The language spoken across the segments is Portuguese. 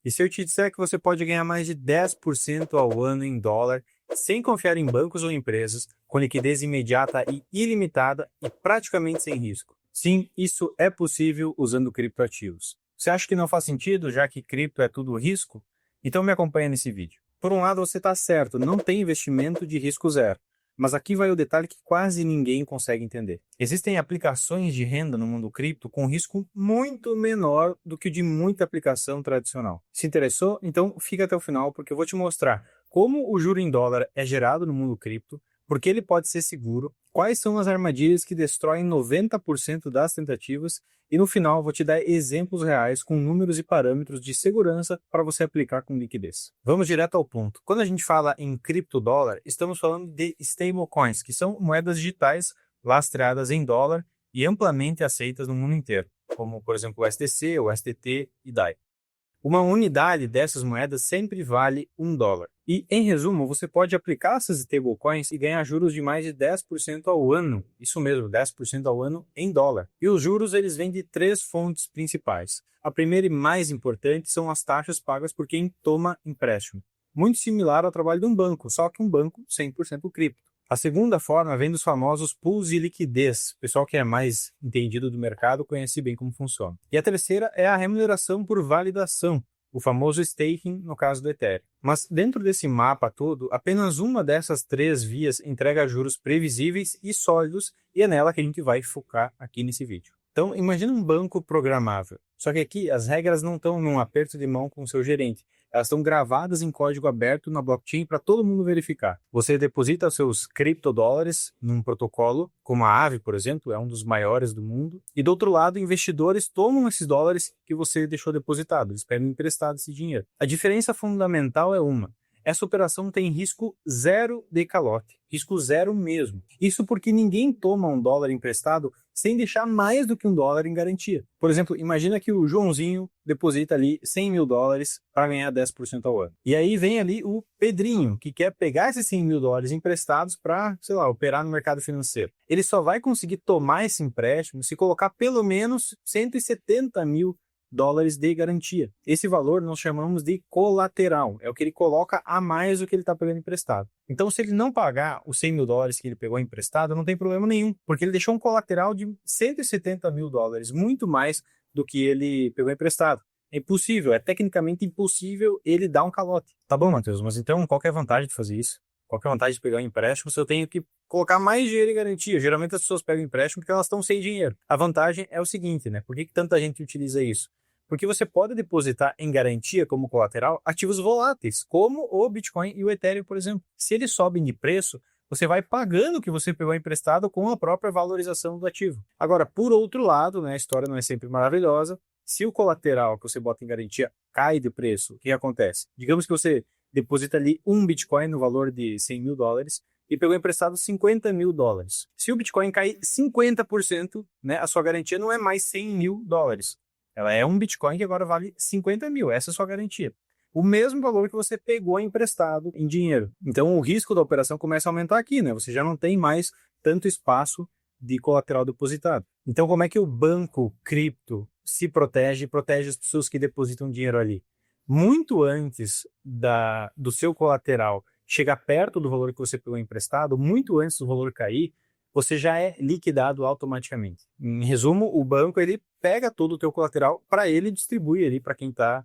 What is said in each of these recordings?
E se eu te disser que você pode ganhar mais de 10% ao ano em dólar, sem confiar em bancos ou empresas, com liquidez imediata e ilimitada e praticamente sem risco? Sim, isso é possível usando criptoativos. Você acha que não faz sentido, já que cripto é tudo risco? Então me acompanha nesse vídeo. Por um lado, você está certo, não tem investimento de risco zero. Mas aqui vai o detalhe que quase ninguém consegue entender. Existem aplicações de renda no mundo cripto com risco muito menor do que o de muita aplicação tradicional. Se interessou? Então fica até o final, porque eu vou te mostrar como o juro em dólar é gerado no mundo cripto, por que ele pode ser seguro, quais são as armadilhas que destroem 90% das tentativas e no final vou te dar exemplos reais com números e parâmetros de segurança para você aplicar com liquidez. Vamos direto ao ponto. Quando a gente fala em criptodólar, estamos falando de stablecoins, que são moedas digitais lastreadas em dólar e amplamente aceitas no mundo inteiro, como por exemplo o SDC, o STT e DAI. Uma unidade dessas moedas sempre vale $1. E, em resumo, você pode aplicar essas stablecoins e ganhar juros de mais de 10% ao ano. Isso mesmo, 10% ao ano em dólar. E os juros eles vêm de 3 fontes principais. A primeira e mais importante são as taxas pagas por quem toma empréstimo. Muito similar ao trabalho de um banco, só que um banco 100% cripto. A segunda forma vem dos famosos pools de liquidez. O pessoal que é mais entendido do mercado conhece bem como funciona. E a terceira é a remuneração por validação, o famoso staking no caso do Ethereum. Mas dentro desse mapa todo, apenas uma dessas 3 vias entrega juros previsíveis e sólidos e é nela que a gente vai focar aqui nesse vídeo. Então imagina um banco programável. Só que aqui as regras não estão num aperto de mão com o seu gerente. Elas estão gravadas em código aberto na blockchain para todo mundo verificar. Você deposita seus criptodólares num protocolo, como a Aave, por exemplo, é um dos maiores do mundo. E do outro lado, investidores tomam esses dólares que você deixou depositados. Eles pegam emprestado esse dinheiro. A diferença fundamental é uma. Essa operação tem risco zero de calote. Risco zero mesmo. Isso porque ninguém toma $1 emprestado sem deixar mais do que $1 em garantia. Por exemplo, imagina que o Joãozinho deposita ali $100 mil para ganhar 10% ao ano. E aí vem ali o Pedrinho, que quer pegar esses $100 mil emprestados para, sei lá, operar no mercado financeiro. Ele só vai conseguir tomar esse empréstimo se colocar pelo menos $170 mil de garantia. Esse valor nós chamamos de colateral, é o que ele coloca a mais do que ele está pegando emprestado. Então, se ele não pagar os $100 mil que ele pegou emprestado, não tem problema nenhum, porque ele deixou um colateral de $170 mil, muito mais do que ele pegou emprestado. É impossível, é tecnicamente impossível ele dar um calote. Tá bom, Matheus, mas então qual que é a vantagem de fazer isso? Qual que é a vantagem de pegar um empréstimo se eu tenho que colocar mais dinheiro em garantia? Geralmente as pessoas pegam empréstimo porque elas estão sem dinheiro. A vantagem é o seguinte, né? Por que tanta gente utiliza isso? Porque você pode depositar em garantia como colateral ativos voláteis, como o Bitcoin e o Ethereum, por exemplo. Se eles sobem de preço, você vai pagando o que você pegou emprestado com a própria valorização do ativo. Agora, por outro lado, né, a história não é sempre maravilhosa. Se o colateral que você bota em garantia cai de preço, o que acontece? Digamos que você deposita ali um Bitcoin no valor de $100 mil e pegou emprestado $50 mil. Se o Bitcoin cair 50%, né, a sua garantia não é mais $100 mil. Ela é um Bitcoin que agora vale 50 mil, essa é a sua garantia. O mesmo valor que você pegou emprestado em dinheiro. Então o risco da operação começa a aumentar aqui, né? Você já não tem mais tanto espaço de colateral depositado. Então como é que o banco cripto se protege e protege as pessoas que depositam dinheiro ali? Muito antes do seu colateral chegar perto do valor que você pegou emprestado, muito antes do valor cair, você já é liquidado automaticamente. Em resumo, o banco ele pega todo o teu colateral para ele distribuir ali para quem está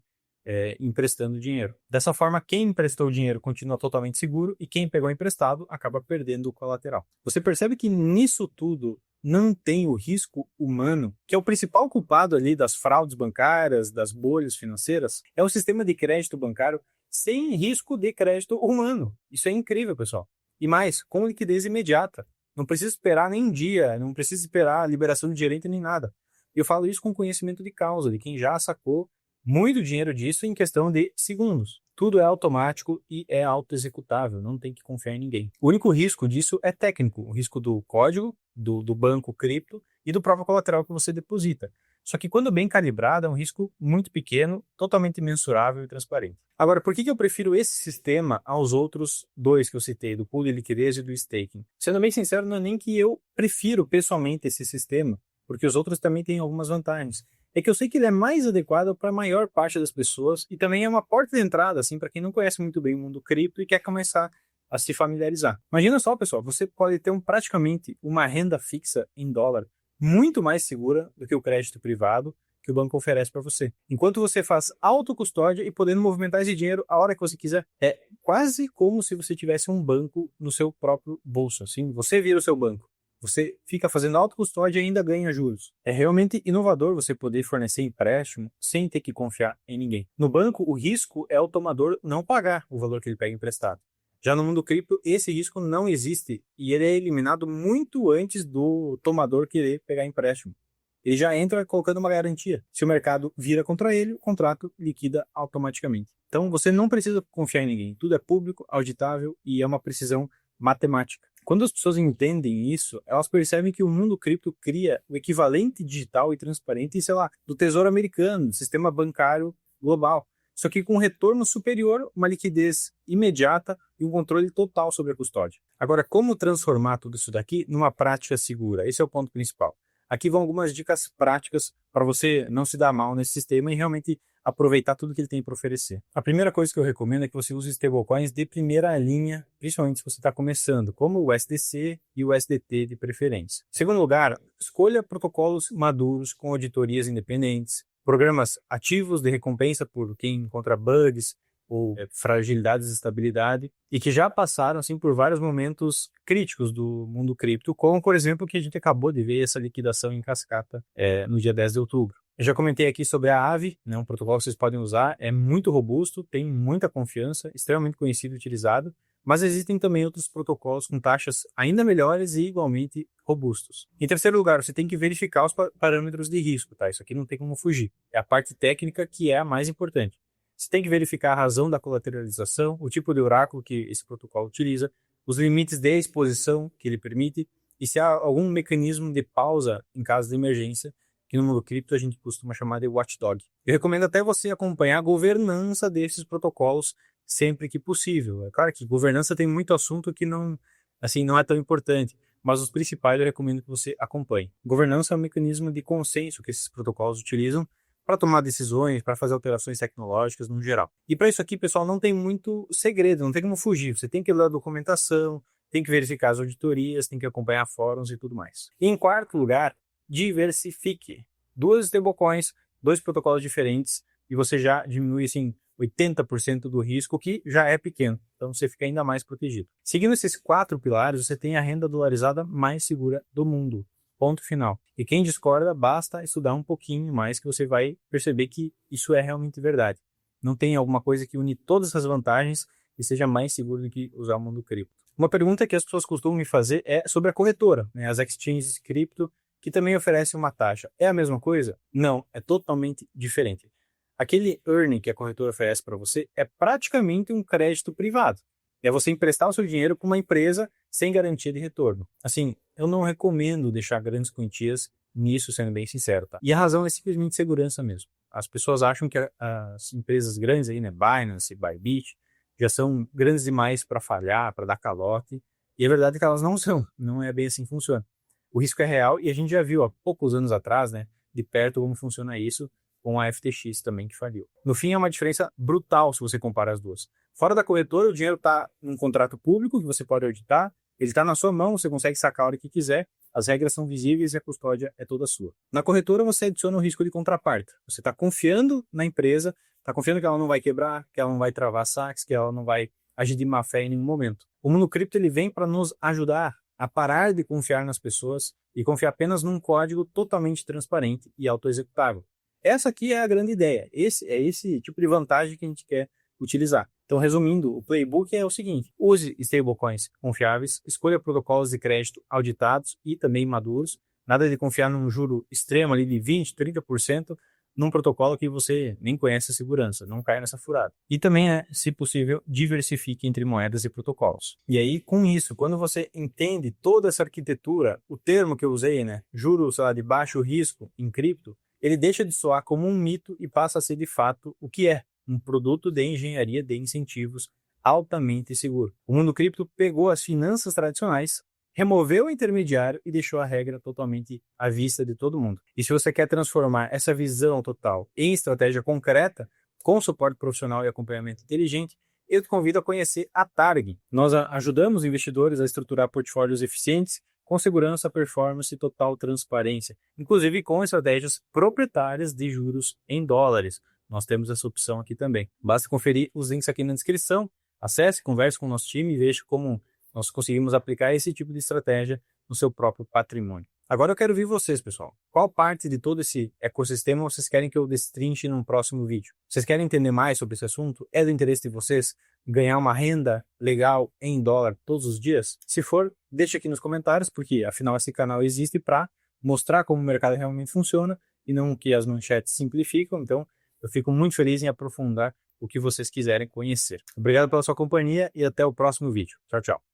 emprestando dinheiro. Dessa forma, quem emprestou o dinheiro continua totalmente seguro e quem pegou emprestado acaba perdendo o colateral. Você percebe que nisso tudo não tem o risco humano, que é o principal culpado ali das fraudes bancárias, das bolhas financeiras, é o sistema de crédito bancário sem risco de crédito humano. Isso é incrível, pessoal. E mais, com liquidez imediata. Não precisa esperar nem um dia, não precisa esperar a liberação de gerente nem nada. Eu falo isso com conhecimento de causa, de quem já sacou muito dinheiro disso em questão de segundos. Tudo é automático e é auto-executável, não tem que confiar em ninguém. O único risco disso é técnico, o risco do código, do banco cripto e do próprio colateral que você deposita. Só que quando bem calibrado é um risco muito pequeno, totalmente mensurável e transparente. Agora, por que eu prefiro esse sistema aos outros dois que eu citei, do pool de liquidez e do staking? Sendo bem sincero, não é nem que eu prefiro pessoalmente esse sistema, porque os outros também têm algumas vantagens. é que eu sei que ele é mais adequado para a maior parte das pessoas e também é uma porta de entrada, assim, para quem não conhece muito bem o mundo cripto e quer começar a se familiarizar. Imagina só, pessoal, você pode ter praticamente uma renda fixa em dólar muito mais segura do que o crédito privado que o banco oferece para você. Enquanto você faz autocustódia e podendo movimentar esse dinheiro a hora que você quiser. É quase como se você tivesse um banco no seu próprio bolso, assim, você vira o seu banco. Você fica fazendo autocustódia e ainda ganha juros. É realmente inovador você poder fornecer empréstimo sem ter que confiar em ninguém. No banco, o risco é o tomador não pagar o valor que ele pega emprestado. Já no mundo cripto, esse risco não existe e ele é eliminado muito antes do tomador querer pegar empréstimo. Ele já entra colocando uma garantia. Se o mercado vira contra ele, o contrato liquida automaticamente. Então você não precisa confiar em ninguém. Tudo é público, auditável e é uma precisão matemática. Quando as pessoas entendem isso, elas percebem que o mundo cripto cria o equivalente digital e transparente, sei lá, do Tesouro Americano, do sistema bancário global. Só que com um retorno superior, uma liquidez imediata e um controle total sobre a custódia. Agora, como transformar tudo isso daqui numa prática segura? Esse é o ponto principal. Aqui vão algumas dicas práticas para você não se dar mal nesse sistema e realmente aproveitar tudo que ele tem para oferecer. A primeira coisa que eu recomendo é que você use stablecoins de primeira linha, principalmente se você está começando, como o USDC e o USDT de preferência. Segundo lugar, escolha protocolos maduros com auditorias independentes, programas ativos de recompensa por quem encontra bugs ou fragilidades de estabilidade e que já passaram assim por vários momentos críticos do mundo cripto, como por exemplo que a gente acabou de ver essa liquidação em cascata no dia 10 de outubro. Eu já comentei aqui sobre a Aave, né, um protocolo que vocês podem usar, é muito robusto, tem muita confiança, extremamente conhecido e utilizado, mas existem também outros protocolos com taxas ainda melhores e igualmente robustos. Em terceiro lugar, você tem que verificar os parâmetros de risco, tá? Isso aqui não tem como fugir. É a parte técnica que é a mais importante. Você tem que verificar a razão da colateralização, o tipo de oráculo que esse protocolo utiliza, os limites de exposição que ele permite e se há algum mecanismo de pausa em caso de emergência, que no mundo cripto a gente costuma chamar de watchdog. Eu recomendo até você acompanhar a governança desses protocolos sempre que possível. É claro que governança tem muito assunto que não é tão importante, mas os principais eu recomendo que você acompanhe. Governança é um mecanismo de consenso que esses protocolos utilizam para tomar decisões, para fazer alterações tecnológicas no geral. E para isso aqui, pessoal, não tem muito segredo, não tem como fugir. Você tem que ler a documentação, tem que verificar as auditorias, tem que acompanhar fóruns e tudo mais. E em quarto lugar, diversifique. 2 stablecoins, 2 protocolos diferentes e você já diminui assim 80% do risco, que já é pequeno. Então você fica ainda mais protegido. Seguindo esses 4 pilares, você tem a renda dolarizada mais segura do mundo. Ponto final. E quem discorda, basta estudar um pouquinho mais que você vai perceber que isso é realmente verdade. Não tem alguma coisa que une todas essas vantagens e seja mais seguro do que usar o mundo cripto. Uma pergunta que as pessoas costumam me fazer é sobre a corretora, né? As exchanges cripto, que também oferecem uma taxa. É a mesma coisa? Não, é totalmente diferente. Aquele earning que a corretora oferece para você é praticamente um crédito privado. É você emprestar o seu dinheiro para uma empresa sem garantia de retorno. Assim, eu não recomendo deixar grandes quantias nisso, sendo bem sincero, tá? E a razão é simplesmente segurança mesmo. As pessoas acham que as empresas grandes aí, né, Binance, Bybit, já são grandes demais para falhar, para dar calote. E a verdade é que elas não são. Não é bem assim que funciona. O risco é real e a gente já viu há poucos anos atrás, né, de perto como funciona isso com a FTX também que faliu. No fim, é uma diferença brutal se você compara as duas. Fora da corretora, o dinheiro está num contrato público que você pode auditar, ele está na sua mão, você consegue sacar a hora que quiser, as regras são visíveis e a custódia é toda sua. Na corretora, você adiciona o risco de contraparte. Você está confiando na empresa, está confiando que ela não vai quebrar, que ela não vai travar saques, que ela não vai agir de má fé em nenhum momento. O mundo cripto ele vem para nos ajudar a parar de confiar nas pessoas e confiar apenas num código totalmente transparente e autoexecutável. Essa aqui é a grande ideia. Esse tipo de vantagem que a gente quer utilizar. Então, resumindo, o playbook é o seguinte: use stablecoins confiáveis, escolha protocolos de crédito auditados e também maduros. Nada de confiar num juro extremo ali de 20%, 30% num protocolo que você nem conhece a segurança. Não caia nessa furada. E também, se possível, diversifique entre moedas e protocolos. E aí, com isso, quando você entende toda essa arquitetura, o termo que eu usei, né, juro, sei lá, de baixo risco em cripto, ele deixa de soar como um mito e passa a ser de fato o que é, um produto de engenharia de incentivos altamente seguro. O mundo cripto pegou as finanças tradicionais removeu o intermediário e deixou a regra totalmente à vista de todo mundo. E se você quer transformar essa visão total em estratégia concreta, com suporte profissional e acompanhamento inteligente, eu te convido a conhecer a Targ. Nós ajudamos investidores a estruturar portfólios eficientes com segurança, performance e total transparência, inclusive com estratégias proprietárias de juros em dólares. Nós temos essa opção aqui também. Basta conferir os links aqui na descrição, acesse, converse com o nosso time e veja como nós conseguimos aplicar esse tipo de estratégia no seu próprio patrimônio. Agora eu quero ouvir vocês, pessoal. Qual parte de todo esse ecossistema vocês querem que eu destrinche num próximo vídeo? Vocês querem entender mais sobre esse assunto? É do interesse de vocês ganhar uma renda legal em dólar todos os dias? Se for, deixa aqui nos comentários, porque afinal esse canal existe para mostrar como o mercado realmente funciona e não que as manchetes simplificam. Então, eu fico muito feliz em aprofundar o que vocês quiserem conhecer. Obrigado pela sua companhia e até o próximo vídeo. Tchau, tchau.